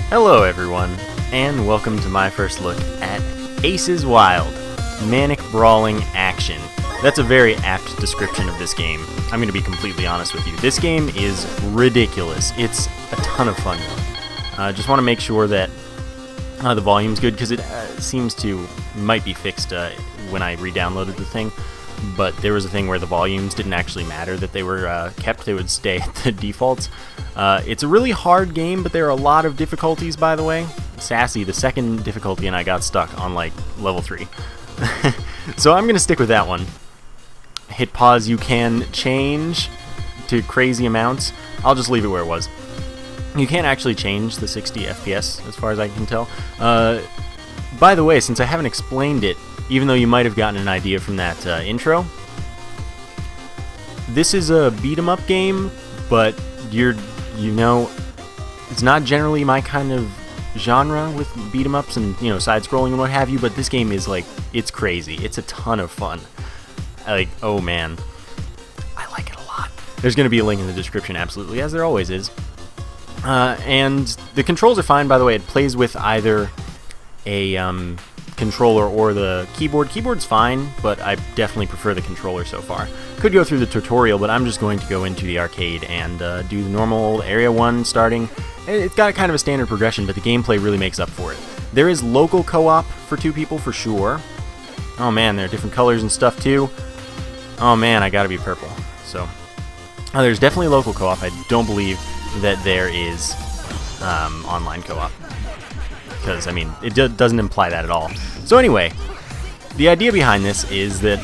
Hello everyone, and welcome to my first look at Aces Wild, Manic Brawling Action. That's a very apt description of this game. I'm going to be completely honest with you. This game is ridiculous. It's a ton of fun. Just want to make sure that the volume's good, because it might be fixed when I re-downloaded the thing. But there was a thing where the volumes didn't actually matter, that they were kept, they would stay at the defaults. It's a really hard game, but there are a lot of difficulties, by the way. Sassy, the second difficulty, and I got stuck on like level 3. So I'm going to stick with that one. Hit pause, you can change to crazy amounts. I'll just leave it where it was. You can't actually change the 60 FPS, as far as I can tell. By the way, since I haven't explained it, even though you might have gotten an idea from that intro, this is a beat-em-up game, but it's not generally my kind of genre with beat-em-ups and, side-scrolling and what have you, but this game is, it's crazy. It's a ton of fun. Oh man, I like it a lot. There's going to be a link in the description, absolutely, as there always is. And the controls are fine, by the way. It plays with either a controller or the keyboard. Keyboard's fine, but I definitely prefer the controller so far. Could go through the tutorial, but I'm just going to go into the arcade and do the normal Area 1 starting. It's got kind of a standard progression, but the gameplay really makes up for it. There is local co-op for 2 people for sure. Oh man, there are different colors and stuff too. Oh man, I gotta be purple. So, there's definitely local co-op. I don't believe that there is online co-op, because, it doesn't imply that at all. So anyway, the idea behind this is that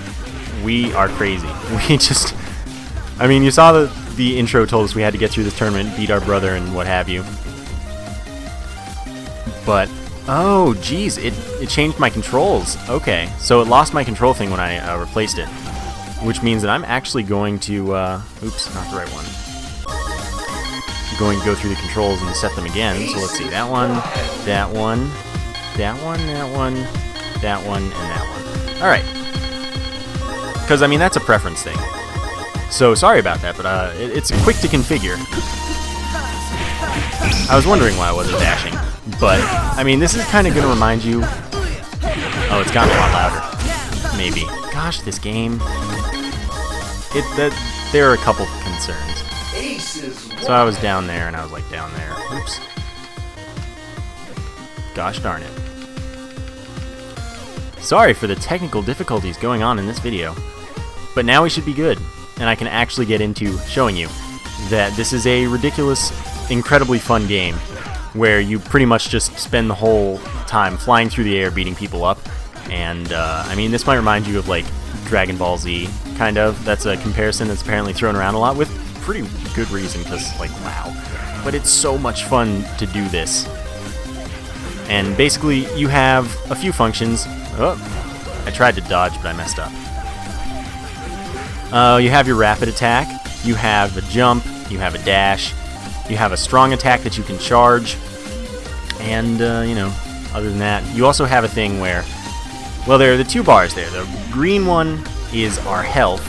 we are crazy. We just, you saw the intro told us we had to get through this tournament, beat our brother and what have you. But, oh geez, it changed my controls. Okay, so it lost my control thing when I replaced it, which means that I'm actually going to, oops, not the right one. Going to go through the controls and set them again. So let's see, that one, that one, that one, that one, that one, and that one. Alright. Because, that's a preference thing. So, sorry about that, but it's quick to configure. I was wondering why I wasn't dashing. But, this is kind of going to remind you... Oh, it's gotten a lot louder. Maybe. Gosh, this game... There are a couple concerns. So I was down there, and I was down there. Oops. Gosh darn it. Sorry for the technical difficulties going on in this video. But now we should be good, and I can actually get into showing you that this is a ridiculous, incredibly fun game where you pretty much just spend the whole time flying through the air beating people up. And, this might remind you of, Dragon Ball Z, kind of. That's a comparison that's apparently thrown around a lot with pretty good reason, because, wow. But it's so much fun to do this. And basically, you have a few functions. Oh, I tried to dodge, but I messed up. You have your rapid attack, you have a jump, you have a dash, you have a strong attack that you can charge, and, other than that, you also have a thing where, well, there are the 2 bars there. The green one is our health,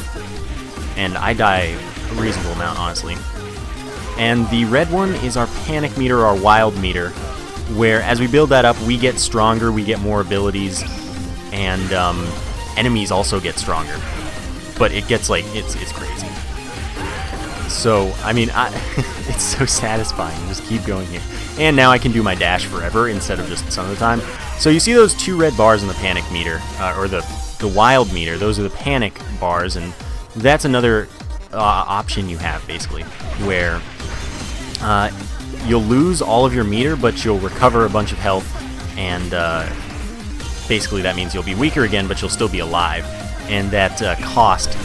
and I die a reasonable amount, honestly. And the red one is our panic meter, our wild meter, where as we build that up, we get stronger, we get more abilities, and enemies also get stronger. But it gets, it's crazy. So, it's so satisfying. Just keep going here. And now I can do my dash forever instead of just some of the time. So you see those 2 red bars in the panic meter, or the wild meter. Those are the panic bars, and that's another option you have, basically, where you'll lose all of your meter, but you'll recover a bunch of health, and basically that means you'll be weaker again, but you'll still be alive. And that cost,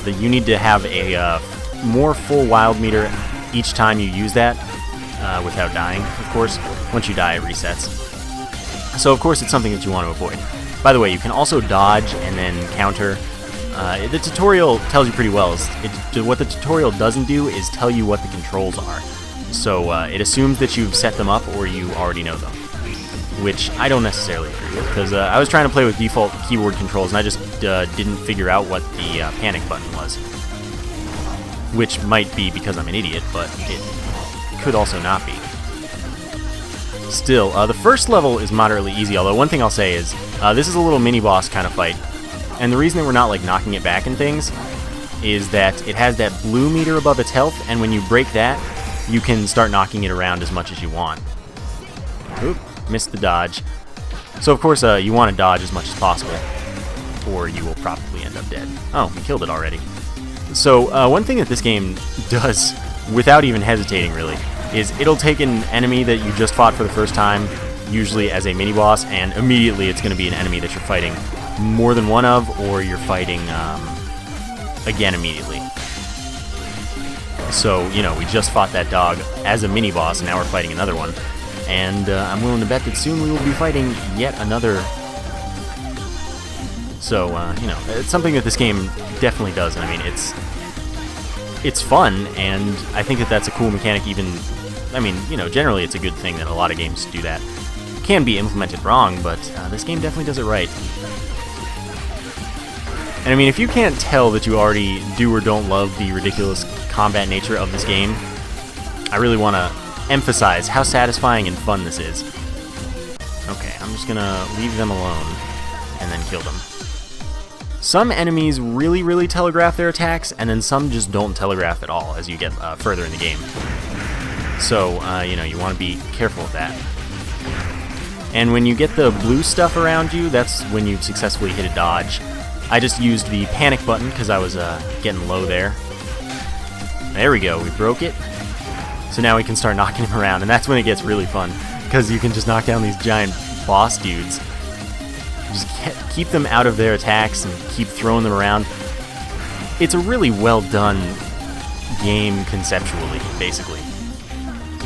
you need to have a more full wild meter each time you use that, without dying, of course. Once you die, it resets. So, of course, it's something that you want to avoid. By the way, you can also dodge and then counter. The tutorial tells you pretty well. What the tutorial doesn't do is tell you what the controls are. So it assumes that you've set them up or you already know them, which I don't necessarily agree with, because I was trying to play with default keyboard controls and I just didn't figure out what the panic button was. which might be because I'm an idiot, but it could also not be. Still, the first level is moderately easy, although one thing I'll say is this is a little mini-boss kind of fight, and the reason that we're not like knocking it back and things is that it has that blue meter above its health, and when you break that, you can start knocking it around as much as you want. Oop, missed the dodge. So of course you want to dodge as much as possible, or you will probably end up dead. Oh, we killed it already. So one thing that this game does, without even hesitating really, is it'll take an enemy that you just fought for the first time, usually as a mini-boss, and immediately it's going to be an enemy that you're fighting more than one of, or you're fighting again immediately. So, you know, we just fought that dog as a mini-boss, and now we're fighting another one. And I'm willing to bet that soon we will be fighting yet another. So, you know, it's something that this game definitely does. And I mean, it's fun, and I think that that's a cool mechanic even... I mean, you know, generally it's a good thing that a lot of games do that. It can be implemented wrong, but this game definitely does it right. And I mean, if you can't tell that you already do or don't love the ridiculous combat nature of this game, I really want to emphasize how satisfying and fun this is. Okay, I'm just gonna leave them alone and then kill them. Some enemies really telegraph their attacks, and then some just don't telegraph at all as you get further in the game. So, you know, you want to be careful of that. And when you get the blue stuff around you, that's when you've successfully hit a dodge. I just used the panic button because I was getting low there. There we go, we broke it. So now we can start knocking him around, and that's when it gets really fun, because you can just knock down these giant boss dudes. Just keep them out of their attacks and keep throwing them around. It's a really well done game conceptually, basically.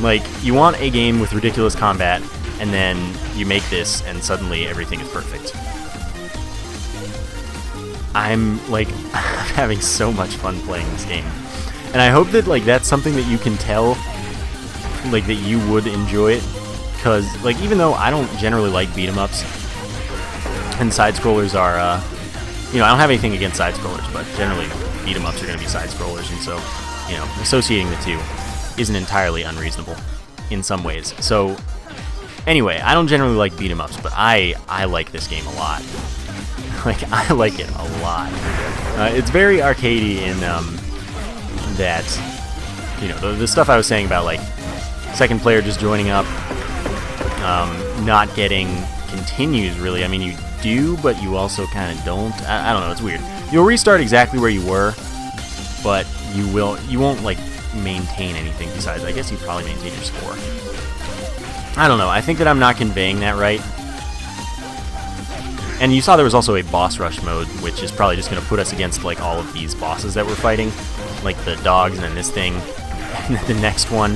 Like, you want a game with ridiculous combat, and then you make this, and suddenly everything is perfect. I'm, like, having so much fun playing this game. And I hope that, like, that's something that you can tell, like, that you would enjoy it. Because, like, even though I don't generally like beat-em-ups, and side-scrollers are, you know, I don't have anything against side-scrollers, but generally beat-em-ups are going to be side-scrollers, and so, you know, associating the two isn't entirely unreasonable in some ways. So, anyway, I don't generally like beat-em-ups, but I like this game a lot. Like, I like it a lot. It's very arcadey in that, you know, the stuff I was saying about, like, second player just joining up, not getting continues, really. I mean, you do, but you also kind of don't. I don't know, it's weird. You'll restart exactly where you were, but you won't, like, maintain anything besides, I guess you'd probably maintain your score. I don't know, I think that I'm not conveying that right. And you saw there was also a boss rush mode, which is probably just going to put us against, like, all of these bosses that we're fighting. Like the dogs, and then this thing, and then the next one.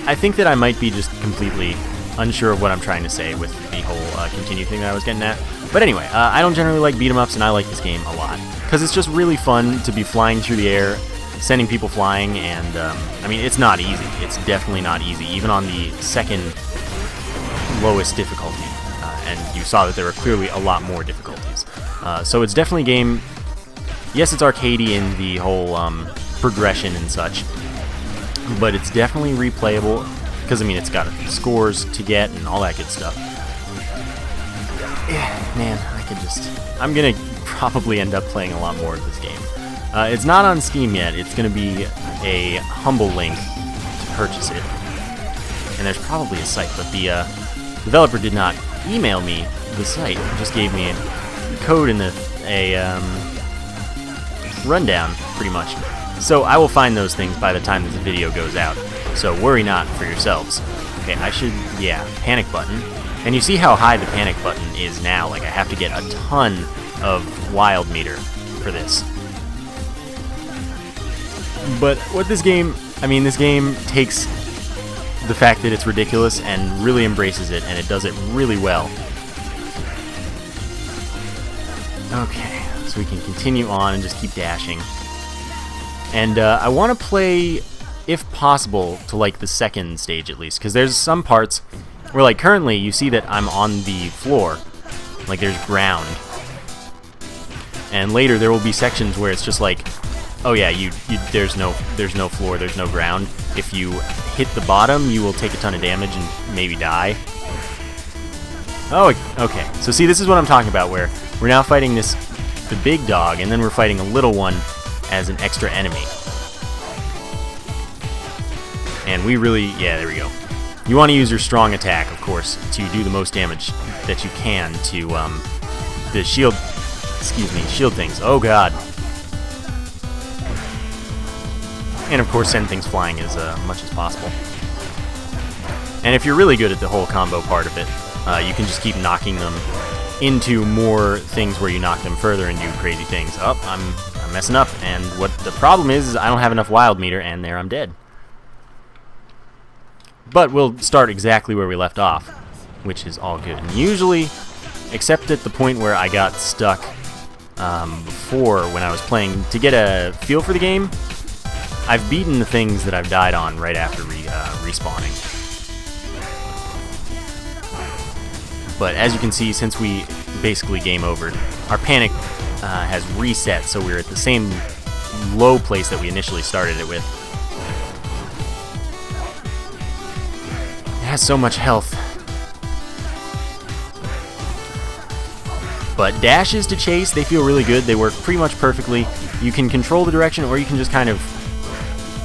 I think that I might be just completely unsure of what I'm trying to say with the whole continue thing that I was getting at. But anyway, I don't generally like beat-em-ups, and I like this game a lot. Because it's just really fun to be flying through the air, sending people flying, and, I mean, it's not easy. It's definitely not easy, even on the second lowest difficulty. And you saw that there were clearly a lot more difficulties. So it's definitely a game... Yes, it's arcadey in the whole progression and such, but it's definitely replayable, because, I mean, it's got scores to get and all that good stuff. Yeah, man, I'm going to probably end up playing a lot more of this game. It's not on Steam yet. It's going to be a humble link to purchase it. And there's probably a site, but the developer did not email me the site. It just gave me a code in a rundown, pretty much. So I will find those things by the time this video goes out. So worry not for yourselves. Okay, panic button. And you see how high the panic button is now. Like, I have to get a ton of wild meter for this. But what this game takes the fact that it's ridiculous and really embraces it, and it does it really well. Okay, so we can continue on and just keep dashing. And I want to play, if possible, to, like, the second stage at least, because there's some parts where, like, currently you see that I'm on the floor, like there's ground. And later there will be sections where it's just like Oh yeah, there's no floor, there's no ground. If you hit the bottom, you will take a ton of damage and maybe die. Oh, okay. So see, this is what I'm talking about, where we're now fighting the big dog, and then we're fighting a little one as an extra enemy. And we really, yeah, there we go. You want to use your strong attack, of course, to do the most damage that you can to the shield things. Oh god. And of course send things flying as much as possible. And if you're really good at the whole combo part of it, you can just keep knocking them into more things where you knock them further and do crazy things. Oh, I'm messing up, and what the problem is I don't have enough wild meter, and there I'm dead. But we'll start exactly where we left off, which is all good. And usually, except at the point where I got stuck before when I was playing, to get a feel for the game, I've beaten the things that I've died on right after respawning. But as you can see, since we basically game over, our panic has reset, so we're at the same low place that we initially started it with. It has so much health. But dashes to chase, they feel really good. They work pretty much perfectly. You can control the direction, or you can just kind of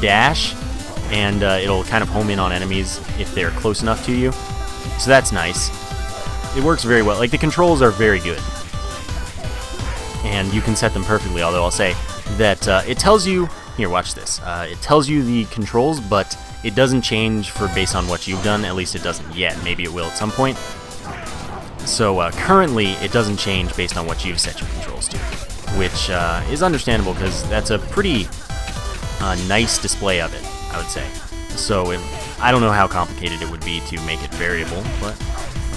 dash, and it'll kind of home in on enemies if they're close enough to you. So that's nice. It works very well. Like, the controls are very good. And you can set them perfectly, although I'll say that it tells you... Here, watch this. It tells you the controls, but it doesn't change based on what you've done. At least it doesn't yet. Maybe it will at some point. So currently, it doesn't change based on what you've set your controls to, which is understandable because that's a pretty nice display of it, I would say. So I don't know how complicated it would be to make it variable, but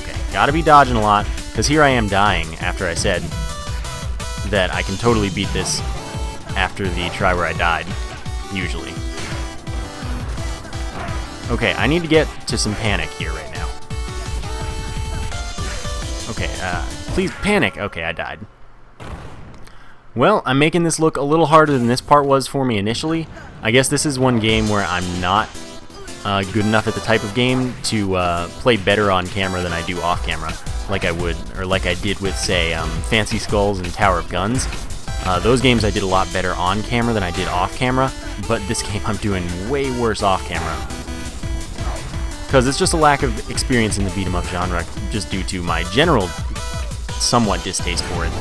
okay. Gotta be dodging a lot, because here I am dying after I said that I can totally beat this after the try where I died, usually. Okay, I need to get to some panic here right now. Okay, please panic. Okay, I died. Well, I'm making this look a little harder than this part was for me initially. I guess this is one game where I'm not good enough at the type of game to play better on camera than I do off camera, like I would, or like I did with, say, Fancy Skulls and Tower of Guns. Those games I did a lot better on camera than I did off camera, but this game I'm doing way worse off camera. Because it's just a lack of experience in the beat-em-up genre, just due to my general somewhat distaste for it.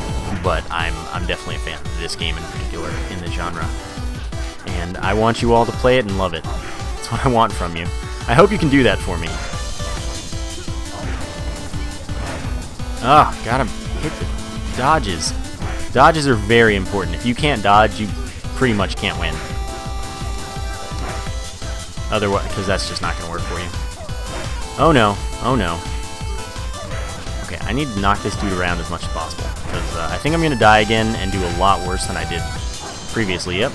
But I'm definitely a fan of this game in particular, in the genre. And I want you all to play it and love it. That's what I want from you. I hope you can do that for me. Ah, gotta hit the dodges. Dodges are very important. If you can't dodge, you pretty much can't win. Otherwise, because that's just not gonna work for you. Oh no, oh no. Okay, I need to knock this dude around as much as possible, because I think I'm gonna die again and do a lot worse than I did previously. Yep.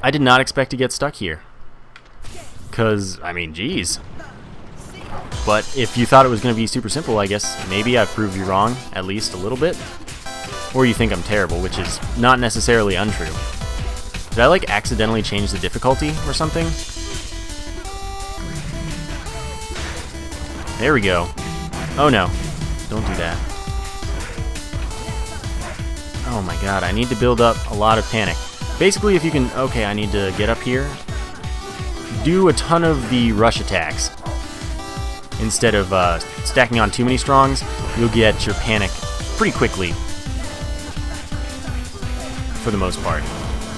I did not expect to get stuck here. Because, I mean, geez. But if you thought it was going to be super simple, I guess maybe I've proved you wrong, at least a little bit. Or you think I'm terrible, which is not necessarily untrue. Did I, like, accidentally change the difficulty or something? There we go. Oh no. Don't do that. Oh my god, I need to build up a lot of panic. Basically, if you can... Okay, I need to get up here. Do a ton of the rush attacks. Instead of stacking on too many strongs, you'll get your panic pretty quickly. For the most part.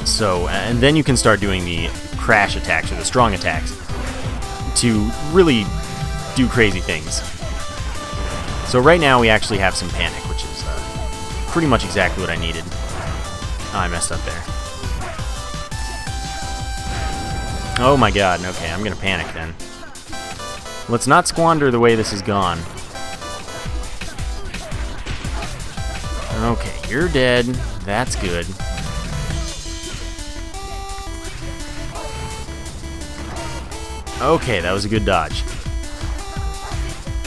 So, and then you can start doing the crash attacks or the strong attacks to really do crazy things. So right now we actually have some panic, which is pretty much exactly what I needed. Oh, I messed up there. Oh my god, okay, I'm gonna panic then. Let's not squander the way this has gone. Okay, you're dead. That's good. Okay, that was a good dodge.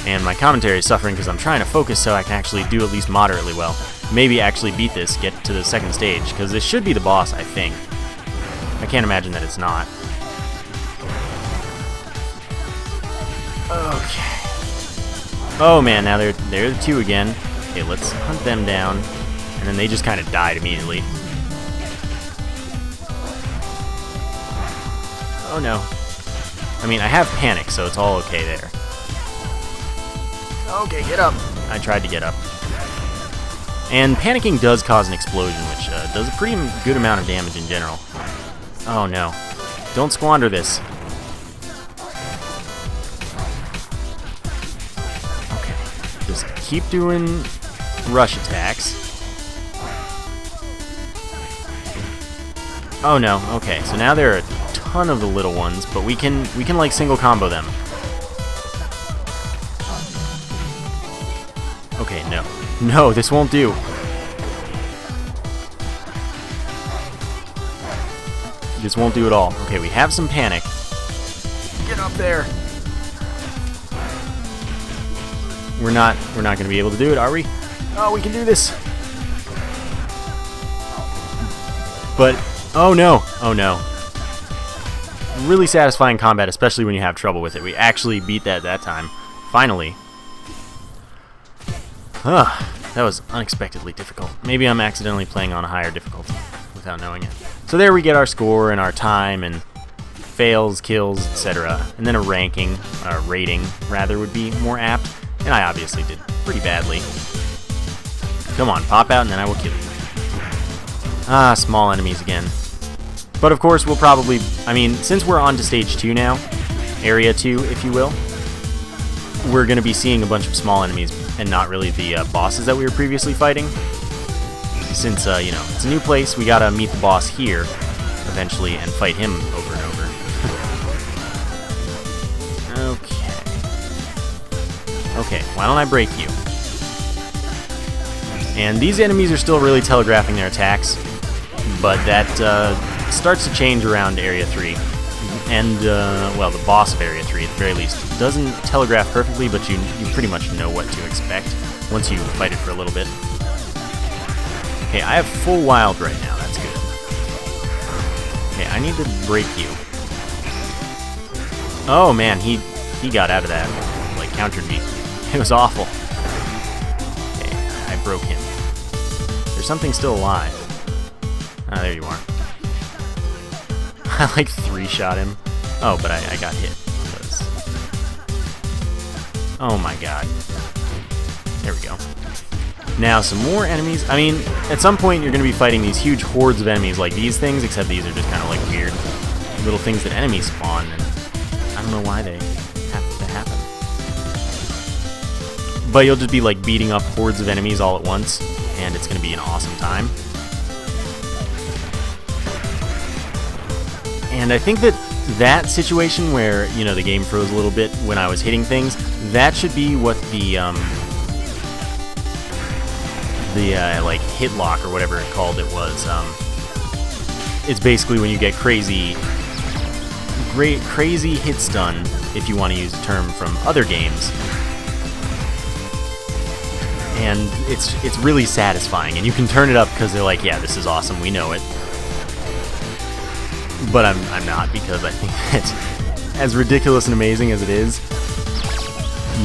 And my commentary is suffering because I'm trying to focus so I can actually do at least moderately well. maybe actually beat this, get to the second stage, because this should be the boss, I think. I can't imagine that it's not. Okay. Oh man, now they're the two again. Okay, let's hunt them down. And then they just kind of died immediately. Oh no. I mean, I have panic, so it's all okay there. Okay, get up. I tried to get up. And panicking does cause an explosion, which does a pretty good amount of damage in general. Oh no. Don't squander this. Okay. Just keep doing rush attacks. Oh no. Okay, so now there are a ton of the little ones, but we can like single combo them. Okay, no. No, this won't do. This won't do at all. Okay, we have some panic. Get up there. We're not going to be able to do it, are we? Oh, we can do this. But oh no. Oh no. Really satisfying combat, especially when you have trouble with it. We actually beat that time. Finally. That was unexpectedly difficult. Maybe I'm accidentally playing on a higher difficulty without knowing it. So there we get our score and our time and fails, kills, etc. And then a ranking, or rating rather, would be more apt. And I obviously did pretty badly. Come on, pop out and then I will kill you. Ah, small enemies again. But of course we'll probably, I mean, since we're on to stage 2 now, area 2 if you will, we're going to be seeing a bunch of small enemies and not really the bosses that we were previously fighting. Since, you know, it's a new place, we gotta meet the boss here eventually and fight him over and over. Okay. Okay, why don't I break you? And these enemies are still really telegraphing their attacks, but that starts to change around Area 3. And, well, the boss of Area 3, at the very least, doesn't telegraph perfectly, but you pretty much know what to expect once you fight it for a little bit. Okay, I have full wild right now, that's good. Okay, I need to break you. Oh man, he got out of that, like countered me. It was awful. Okay, I broke him. There's something still alive. Ah, there you are. I like 3-shot him. Oh, but I got hit. Oh my god. There we go. Now, some more enemies. I mean, at some point you're going to be fighting these huge hordes of enemies like these things, except these are just kind of like weird little things that enemies spawn, and I don't know why they have to happen. But you'll just be like beating up hordes of enemies all at once, and it's going to be an awesome time. And I think that situation where, you know, the game froze a little bit when I was hitting things, that should be what the like hit lock or whatever it called it was. It's basically when you get crazy hit stun, if you want to use a term from other games. And it's really satisfying, and you can turn it up because they're like, yeah, this is awesome, we know it. But I'm not, because I think that, as ridiculous and amazing as it is,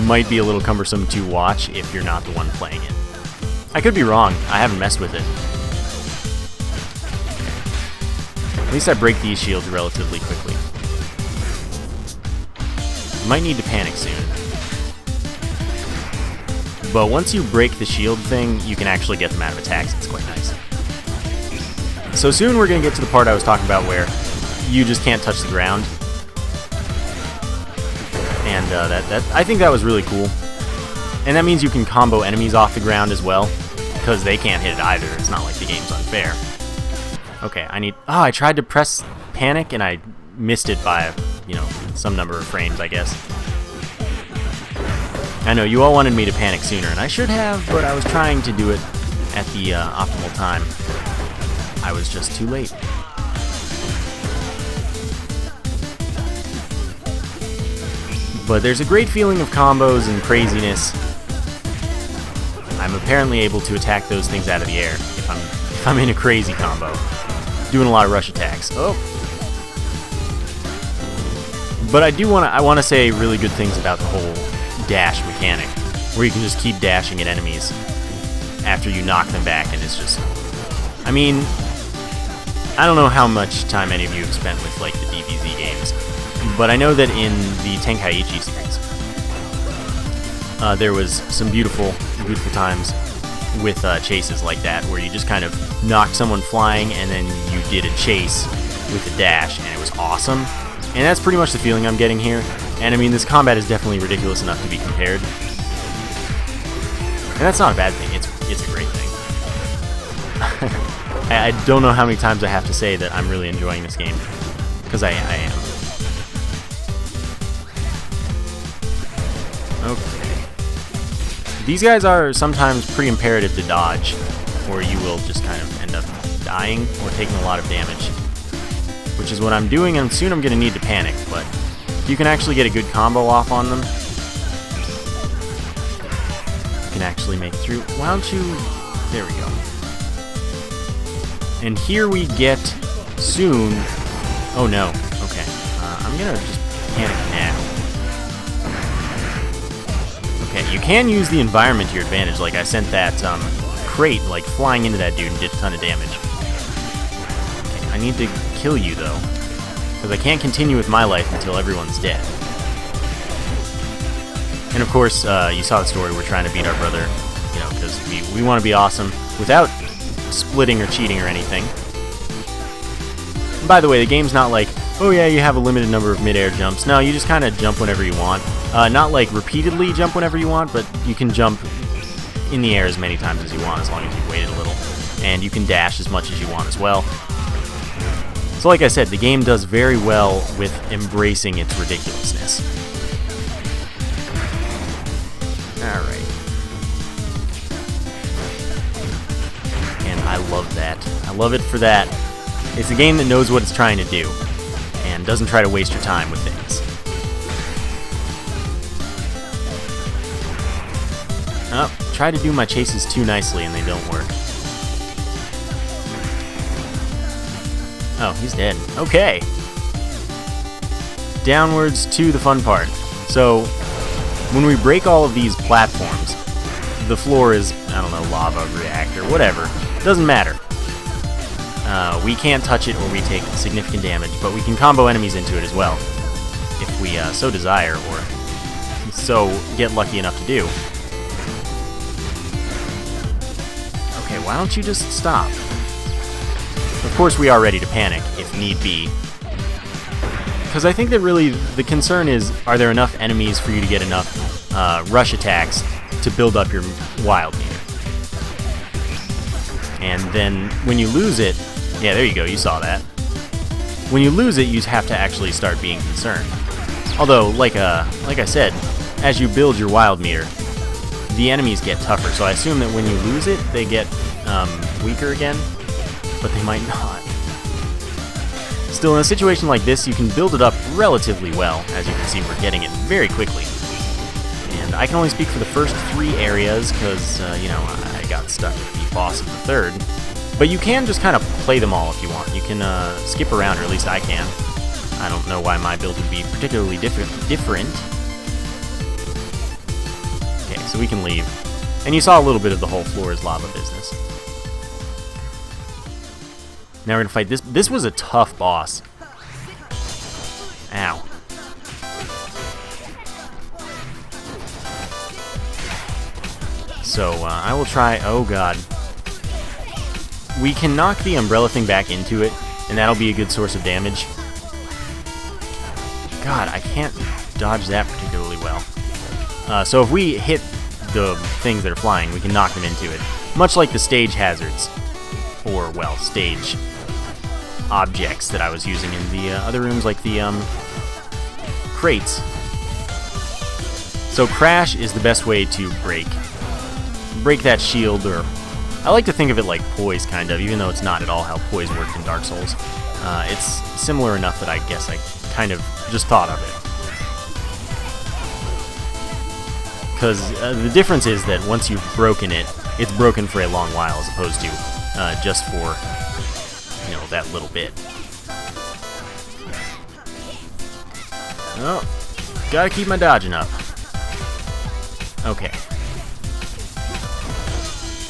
might be a little cumbersome to watch if you're not the one playing it. I could be wrong. I haven't messed with it. At least I break these shields relatively quickly. Might need to panic soon. But once you break the shield thing, you can actually get them out of attacks. It's quite nice. So soon we're going to get to the part I was talking about where you just can't touch the ground. And I think that was really cool. And that means you can combo enemies off the ground as well, because they can't hit it either. It's not like the game's unfair. Okay, I tried to press panic and I missed it by, you know, some number of frames, I guess. I know, you all wanted me to panic sooner, and I should have, but I was trying to do it at the optimal time. I was just too late. But there's a great feeling of combos and craziness. I'm a apparently able to attack those things out of the air if I'm in a crazy combo, doing a lot of rush attacks. Oh. But I want to say really good things about the whole dash mechanic, where you can just keep dashing at enemies after you knock them back, and it's just, I mean, I don't know how much time any of you have spent with like the DBZ games, but I know that in the Tenkaichi series, there was some beautiful times with chases like that, where you just kind of knocked someone flying and then you did a chase with a dash, and it was awesome. And that's pretty much the feeling I'm getting here. And I mean, this combat is definitely ridiculous enough to be compared. And that's not a bad thing, it's a great thing. I don't know how many times I have to say that I'm really enjoying this game, because I am. Okay. These guys are sometimes pretty imperative to dodge, or you will just kind of end up dying or taking a lot of damage, which is what I'm doing, and soon I'm going to need to panic, but if you can actually get a good combo off on them, you can actually make it through. Why don't you... There we go. And here we get soon... Oh no, okay. I'm going to just panic now. Okay, you can use the environment to your advantage, like I sent that crate like flying into that dude and did a ton of damage. Okay, I need to kill you though, because I can't continue with my life until everyone's dead. And of course, you saw the story, we're trying to beat our brother, you know, because we want to be awesome without splitting or cheating or anything. And by the way, the game's not like, oh yeah, you have a limited number of mid-air jumps. No, you just kind of jump whenever you want. Not like repeatedly jump whenever you want, but you can jump in the air as many times as you want, as long as you've waited a little. And you can dash as much as you want as well. So like I said, the game does very well with embracing its ridiculousness. Alright. And I love that. I love it for that. It's a game that knows what it's trying to do, and doesn't try to waste your time with things. Oh, try to do my chases too nicely and they don't work. Oh, he's dead. Okay. Downwards to the fun part. So, when we break all of these platforms, the floor is, I don't know, lava, reactor, whatever. Doesn't matter. We can't touch it or we take significant damage, but we can combo enemies into it as well, if we so desire, or so get lucky enough to do. Okay, why don't you just stop? Of course, we are ready to panic, if need be. Because I think that really the concern is, are there enough enemies for you to get enough rush attacks to build up your wild meter? And then when you lose it, yeah, there you go, you saw that. When you lose it, you have to actually start being concerned. Although, like I said, as you build your wild meter, the enemies get tougher. So I assume that when you lose it, they get weaker again, but they might not. Still, in a situation like this, you can build it up relatively well. As you can see, we're getting it very quickly. And I can only speak for the first 3 areas, because, you know, I got stuck with the boss of the 3rd. But you can just kind of play them all if you want. You can skip around, or at least I can. I don't know why my build would be particularly different. Okay, so we can leave. And you saw a little bit of the whole floor is lava business. Now we're going to fight this. This was a tough boss. Ow. So I will try... Oh, God. We can knock the umbrella thing back into it, and that'll be a good source of damage. God, I can't dodge that particularly well. So if we hit the things that are flying, we can knock them into it. Much like the stage hazards. Or, well, stage objects that I was using in the other rooms, like the crates. So crash is the best way to break that shield, or I like to think of it like poise, kind of, even though it's not at all how poise worked in Dark Souls. It's similar enough that I guess I kind of just thought of it. Because the difference is that once you've broken it, it's broken for a long while as opposed to just for, you know, that little bit. Oh, gotta keep my dodging up. Okay.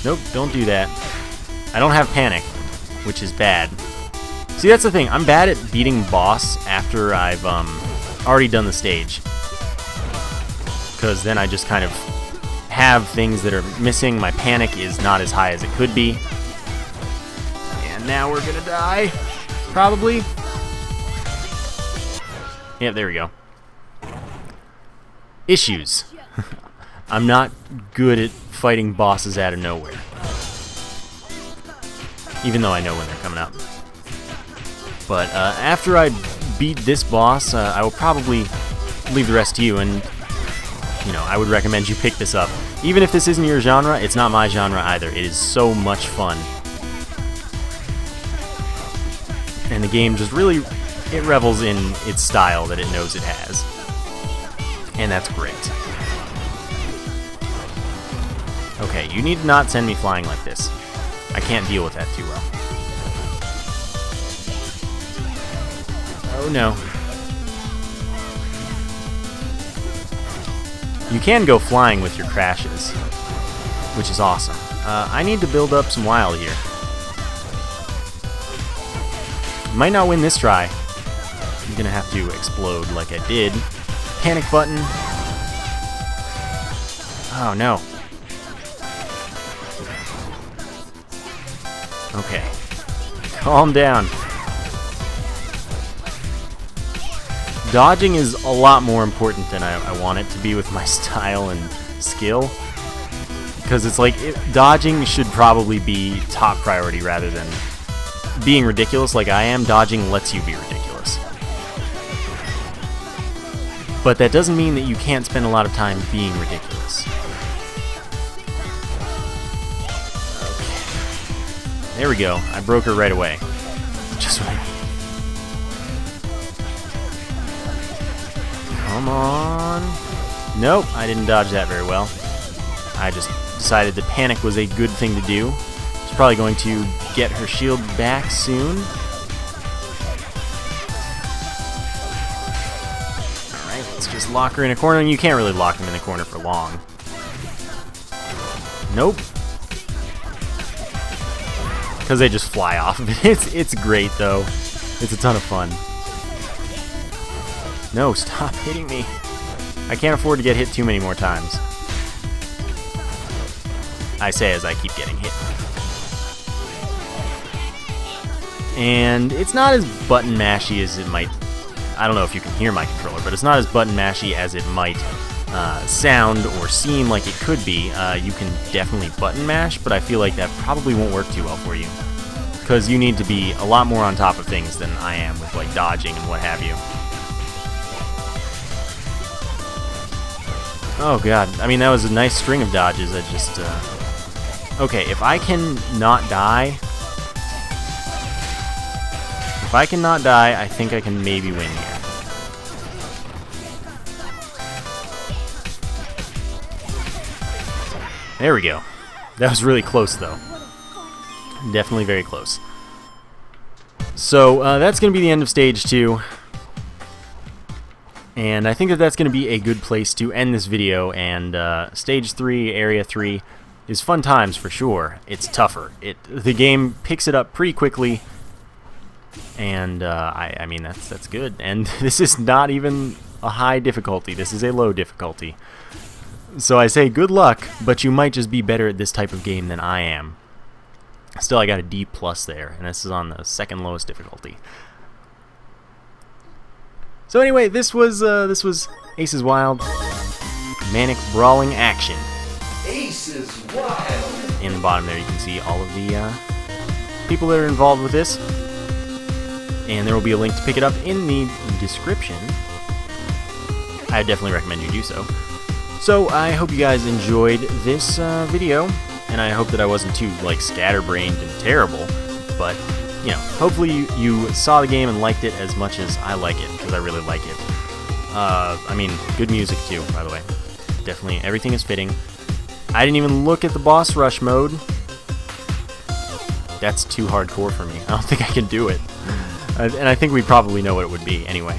Nope, don't do that. I don't have panic, which is bad. See, that's the thing. I'm bad at beating boss after I've already done the stage. Because then I just kind of have things that are missing. My panic is not as high as it could be. And now we're gonna die. Probably. Yeah, there we go. Issues. I'm not good at fighting bosses out of nowhere. Even though I know when they're coming up. But after I beat this boss, I will probably leave the rest to you, and you know, I would recommend you pick this up. Even if this isn't your genre, it's not my genre either. It is so much fun. And the game just really, it revels in its style that it knows it has. And that's great. Okay, you need to not send me flying like this. I can't deal with that too well. Oh no. You can go flying with your crashes, which is awesome. I need to build up some wild here. Might not win this try. I'm gonna have to explode like I did. Panic button. Oh no. Okay. Calm down. Dodging is a lot more important than I want it to be with my style and skill. Because it's like, dodging should probably be top priority rather than being ridiculous like I am. Dodging lets you be ridiculous. But that doesn't mean that you can't spend a lot of time being ridiculous. Okay. There we go. I broke her right away. Just what I need. Come on. Nope, I didn't dodge that very well. I just decided that panic was a good thing to do. She's probably going to get her shield back soon. Alright, let's just lock her in a corner. And you can't really lock them in a corner for long. Nope. Because they just fly off of it. It's great, though. It's a ton of fun. No, stop hitting me. I can't afford to get hit too many more times. I say as I keep getting hit. And it's not as button mashy as it might. I don't know if you can hear my controller, but it's not as button mashy as it might sound or seem like it could be. You can definitely button mash, but I feel like that probably won't work too well for you. Because you need to be a lot more on top of things than I am with like dodging and what have you. Oh god, I mean that was a nice string of dodges. I just, okay, if I can not die, I think I can maybe win here. There we go. That was really close though. Definitely very close. So, that's going to be the end of Stage 2. And I think that that's going to be a good place to end this video, and Stage 3, Area 3, is fun times for sure. It's tougher. The game picks it up pretty quickly, and I mean, that's good. And this is not even a high difficulty. This is a low difficulty. So I say good luck, but you might just be better at this type of game than I am. Still, I got a D+ there, and this is on the second lowest difficulty. So anyway, this was Aces Wild, Manic Brawling Action. Aces Wild. In the bottom there, you can see all of the people that are involved with this, and there will be a link to pick it up in the description. I definitely recommend you do so. So I hope you guys enjoyed this video, and I hope that I wasn't too like scatterbrained and terrible, but. You know, hopefully you saw the game and liked it as much as I like it, because I really like it. I mean, good music too, by the way. Definitely, everything is fitting. I didn't even look at the boss rush mode. That's too hardcore for me. I don't think I can do it. And I think we probably know what it would be anyway.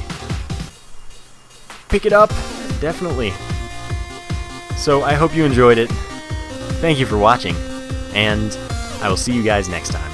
Pick it up, definitely. So I hope you enjoyed it. Thank you for watching, and I will see you guys next time.